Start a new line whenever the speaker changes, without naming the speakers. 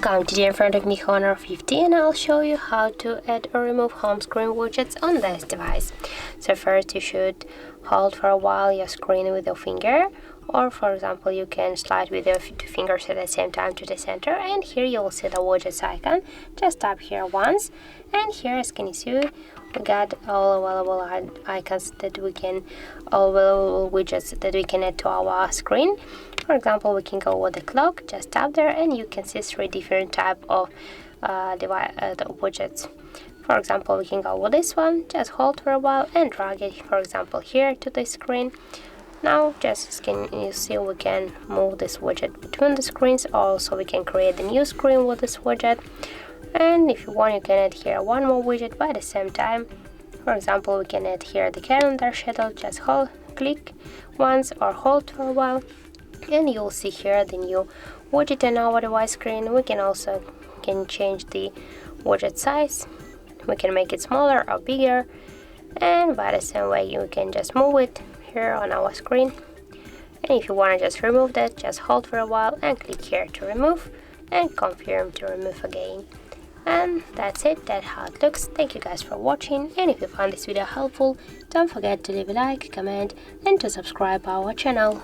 Welcome, today in front of me Honor 50 and I'll show you how to add or remove home screen widgets on this device. So first you should hold for a while your screen with your finger, or for example you can slide with your two fingers at the same time to the center, and here you will see the widgets icon. Just tap here once, and here as can you see we got all available icons that we can, all available widgets that we can add to our screen. For example, we can go with the clock, just tap there and you can see 3 different type of the widgets. For example, we can go with this one, just hold for a while and drag it, for example, here to the screen. Now, just as can you see, we can move this widget between the screens. Also, we can create a new screen with this widget. And if you want, you can add here one more widget by the same time. For example, we can add here the calendar schedule. Just click once or hold for a while, and you'll see here the new widget on our device screen. We can also change the widget size. We can make it smaller or bigger, and by the same way you can just move it here on our screen. And if you want to just remove that, just hold for a while and click here to remove and confirm to remove again. And that's it, that's how it looks. Thank you guys for watching, and if you found this video helpful, don't forget to leave a like, comment and to subscribe our channel.